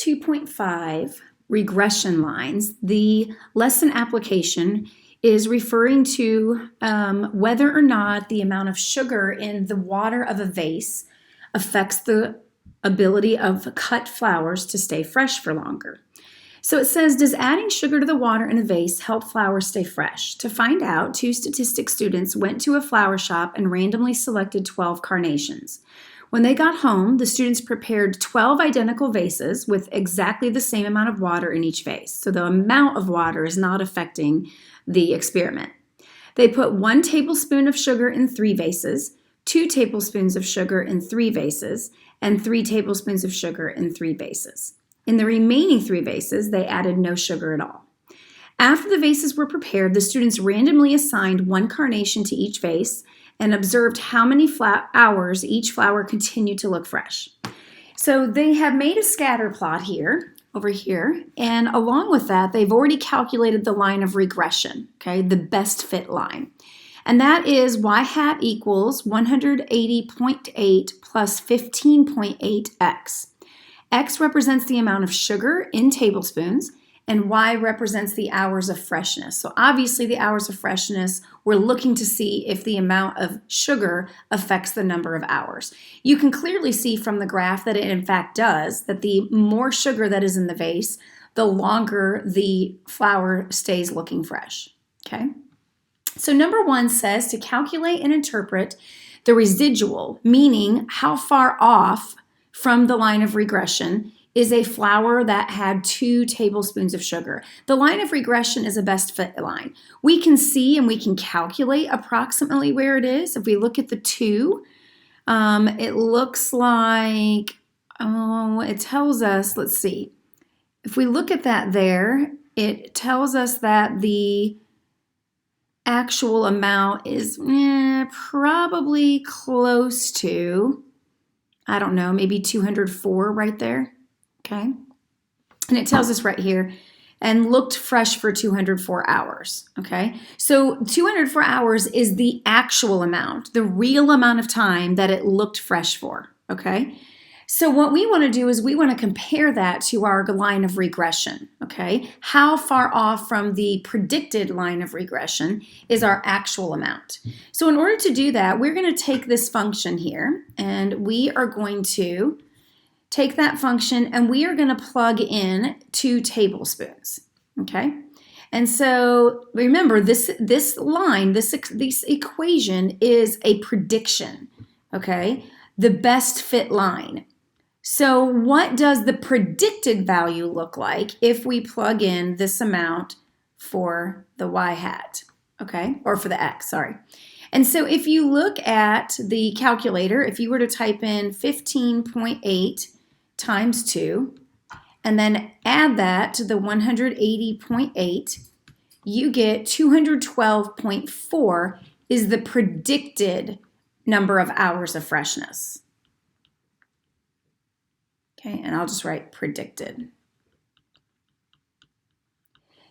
2.5, regression lines, the lesson application is referring to whether or not the amount of sugar in the water of a vase affects the ability of cut flowers to stay fresh for longer. So it says, does adding sugar to the water in a vase help flowers stay fresh? To find out, 2 statistics students went to a flower shop and randomly selected 12 carnations. When they got home, the students prepared 12 identical vases with exactly the same amount of water in each vase. So the amount of water is not affecting the experiment. They put 1 tablespoon of sugar in 3 vases, 2 tablespoons of sugar in 3 vases, and 3 tablespoons of sugar in 3 vases. In the remaining 3 vases, they added no sugar at all. After the vases were prepared, the students randomly assigned 1 carnation to each vase and observed how many hours each flower continued to look fresh. So they have made a scatter plot here, over here, and along with that, they've already calculated the line of regression, okay, the best fit line. And that is y hat equals 180.8 plus 15.8x. X represents the amount of sugar in tablespoons, and Y represents the hours of freshness. So obviously the hours of freshness, we're looking to see if the amount of sugar affects the number of hours. You can clearly see from the graph that it in fact does, that the more sugar that is in the vase, the longer the flower stays looking fresh, okay? So number 1 says to calculate and interpret the residual, meaning how far off from the line of regression is a flower that had 2 tablespoons of sugar. The line of regression is a best fit line. We can see and we can calculate approximately where it is. If we look at the 2, it looks like, it tells us, let's see. If we look at that there, it tells us that the actual amount is probably close to, I don't know, maybe 204 right there, okay? And it tells us right here, and looked fresh for 204 hours, okay? So 204 hours is the actual amount, the real amount of time that it looked fresh for, okay? So what we want to do is we want to compare that to our line of regression, okay? How far off from the predicted line of regression is our actual amount? So in order to do that, we're going to take this function here, and we are going to take that function and we are going to plug in 2 tablespoons, okay? And so remember, this equation is a prediction, okay? The best fit line. So what does the predicted value look like if we plug in this amount for the y hat, okay? Or for the x, sorry. And so if you look at the calculator, if you were to type in 15.8 times 2, and then add that to the 180.8, you get 212.4 is the predicted number of hours of freshness. Okay, and I'll just write predicted.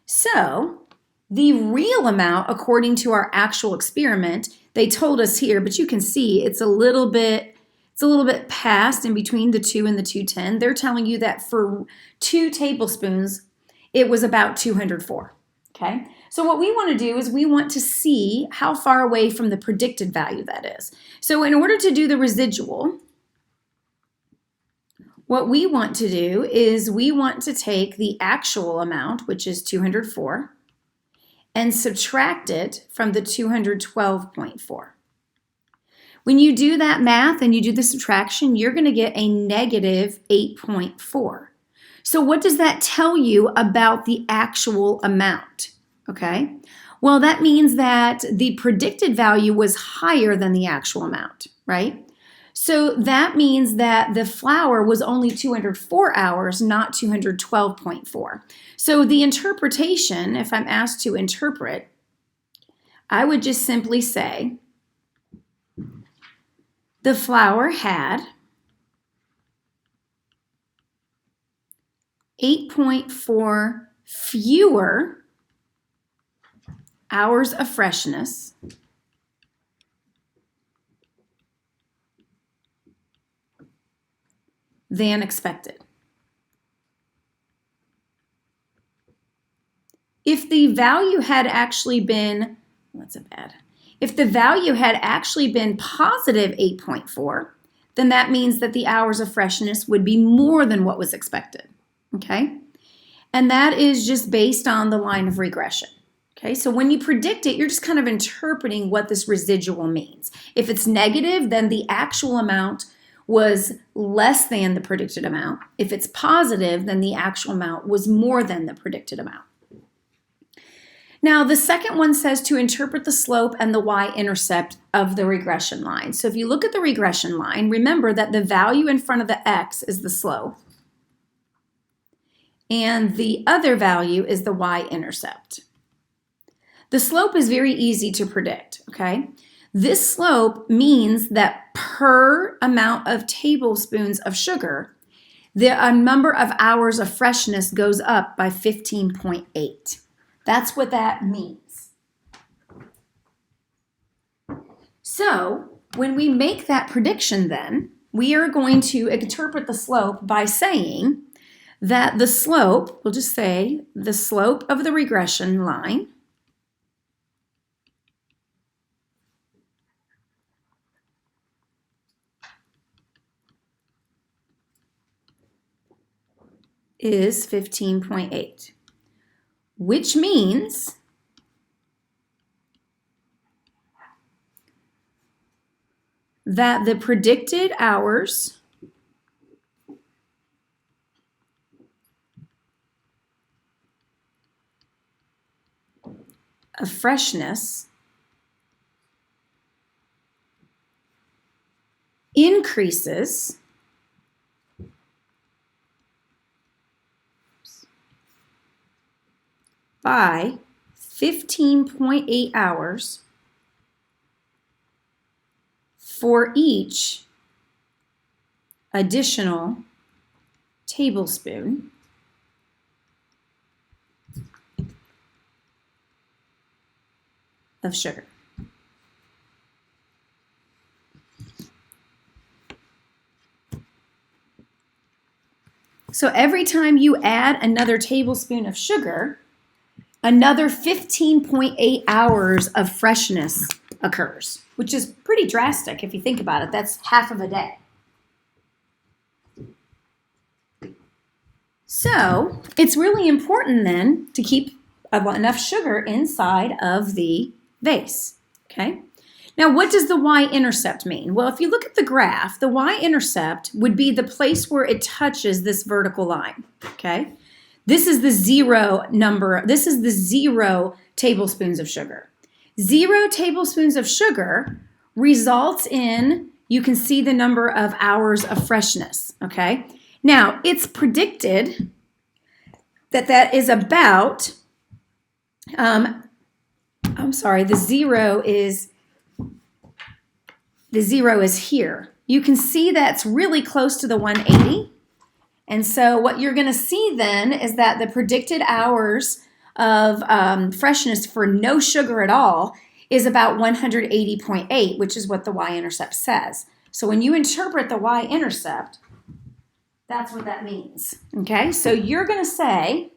So the real amount, according to our actual experiment, they told us here, but you can see it's a little bit past in between the 2 and the 210. They're telling you that for 2 tablespoons, it was about 204, okay? So what we want to do is we want to see how far away from the predicted value that is. So in order to do the residual, what we want to do is we want to take the actual amount, which is 204, and subtract it from the 212.4. When you do that math and you do the subtraction, you're going to get a negative 8.4. So what does that tell you about the actual amount? Okay, well, that means that the predicted value was higher than the actual amount, right? So that means that the flower was only 204 hours, not 212.4. So the interpretation, if I'm asked to interpret, I would just simply say the flower had 8.4 fewer hours of freshness than expected. If the value had actually been, if the value had actually been positive 8.4, then that means that the hours of freshness would be more than what was expected, okay? And that is just based on the line of regression, okay? So when you predict it, you're just kind of interpreting what this residual means. If it's negative, then the actual amount was less than the predicted amount. If it's positive, then the actual amount was more than the predicted amount. Now, the second one says to interpret the slope and the y-intercept of the regression line. So if you look at the regression line, remember that the value in front of the x is the slope, and the other value is the y-intercept. The slope is very easy to predict, okay? This slope means that per amount of tablespoons of sugar, the number of hours of freshness goes up by 15.8. That's what that means. So when we make that prediction then, we are going to interpret the slope by saying that the slope, we'll just say the slope of the regression line is 15.8. Which means that the predicted hours of freshness increases by 15.8 hours for each additional tablespoon of sugar. So every time you add another tablespoon of sugar, another 15.8 hours of freshness occurs, which is pretty drastic if you think about it. That's half of a day. So it's really important then to keep enough sugar inside of the vase, okay? Now, what does the y-intercept mean? Well, if you look at the graph, the y-intercept would be the place where it touches this vertical line, okay? This is the zero number. This is the 0 tablespoons of sugar. 0 tablespoons of sugar results in, you can see the number of hours of freshness, okay? Now, it's predicted that that is about, the zero is here. You can see that's really close to the 180. And so what you're going to see then is that the predicted hours of freshness for no sugar at all is about 180.8, which is what the y-intercept says. So when you interpret the y-intercept, that's what that means. Okay, so you're going to say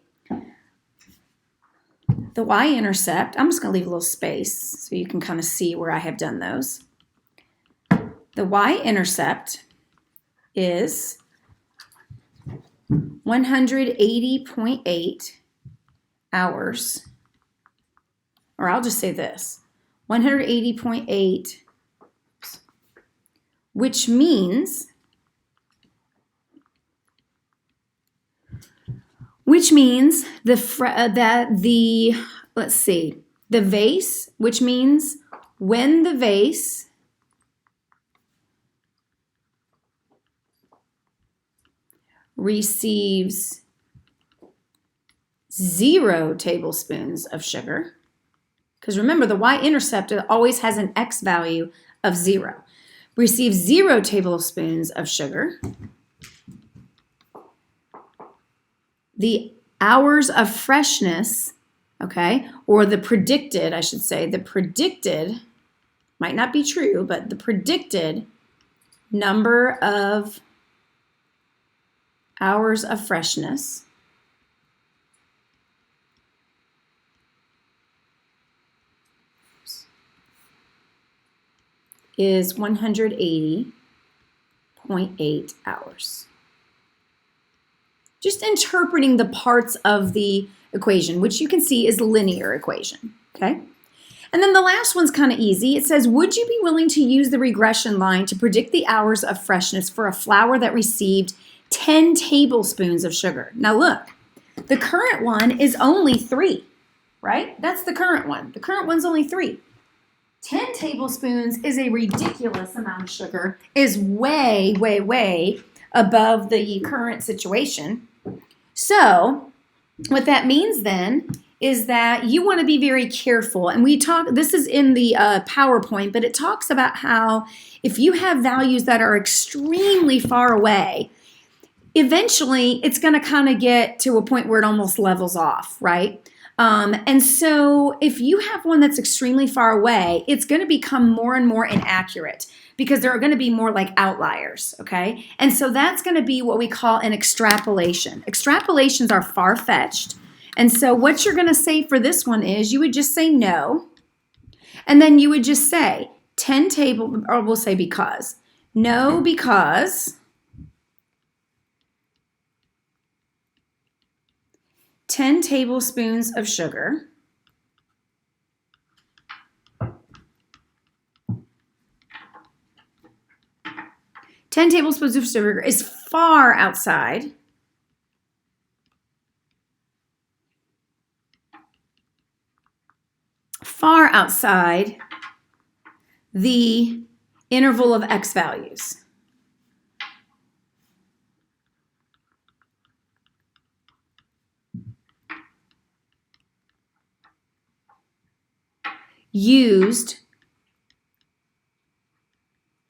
the y-intercept, I'm just going to leave a little space so you can kind of see where I have done those. The y-intercept is 180.8 hours, or I'll just say this, 180.8, which means the vase, which means when the vase receives 0 tablespoons of sugar, because remember the y-intercept always has an x value of 0, receives 0 tablespoons of sugar, the hours of freshness, okay, or the predicted, I should say, the predicted, might not be true, but the predicted number of hours of freshness is 180.8 hours. Just interpreting the parts of the equation, which you can see is a linear equation, okay? And then the last one's kind of easy. It says, would you be willing to use the regression line to predict the hours of freshness for a flour that received 10 tablespoons of sugar? Now look, the current one is only 3, right? That's the current one. The current one's only 3. 10 tablespoons is a ridiculous amount of sugar, is way, way, way above the current situation. So what that means then is that you want to be very careful. And this is in the PowerPoint, but it talks about how if you have values that are extremely far away, eventually it's going to kind of get to a point where it almost levels off, right? And so if you have one that's extremely far away, it's going to become more and more inaccurate because there are going to be more like outliers, okay? And so that's going to be what we call an extrapolation. Extrapolations are far-fetched. And so what you're going to say for this one is you would just say no, and then you would just say 10 or we'll say because. No, because 10 tablespoons of sugar is far outside the interval of x values. Used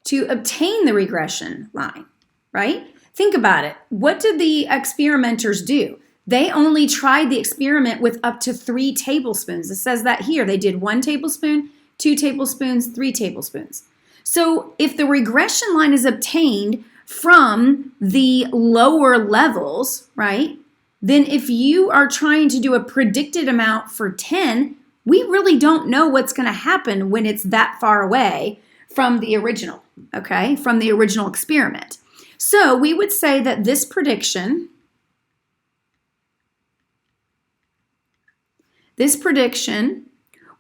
to obtain the regression line, right? Think about it. What did the experimenters do? They only tried the experiment with up to 3 tablespoons. It says that here. They did 1 tablespoon, 2 tablespoons, 3 tablespoons. So if the regression line is obtained from the lower levels, right, then if you are trying to do a predicted amount for 10, we really don't know what's going to happen when it's that far away from the original, okay, from the original experiment. So we would say that this prediction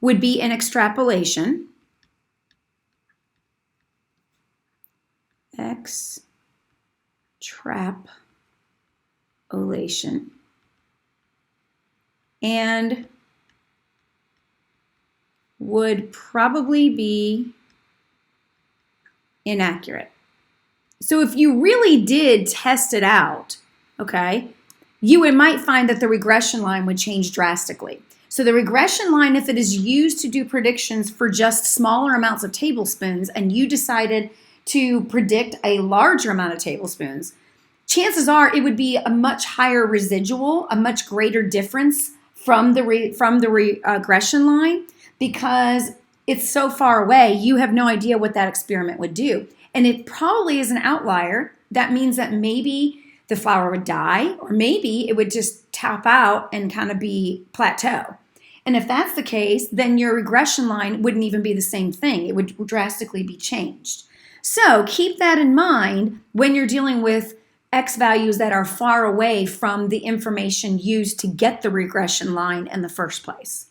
would be an extrapolation. Extrapolation. And would probably be inaccurate. So if you really did test it out, okay, you might find that the regression line would change drastically. So the regression line, if it is used to do predictions for just smaller amounts of tablespoons and you decided to predict a larger amount of tablespoons, chances are it would be a much higher residual, a much greater difference from the regression line because it's so far away, you have no idea what that experiment would do. And it probably is an outlier. That means that maybe the flour would die, or maybe it would just top out and kind of be plateau. And if that's the case, then your regression line wouldn't even be the same thing. It would drastically be changed. So keep that in mind when you're dealing with X values that are far away from the information used to get the regression line in the first place.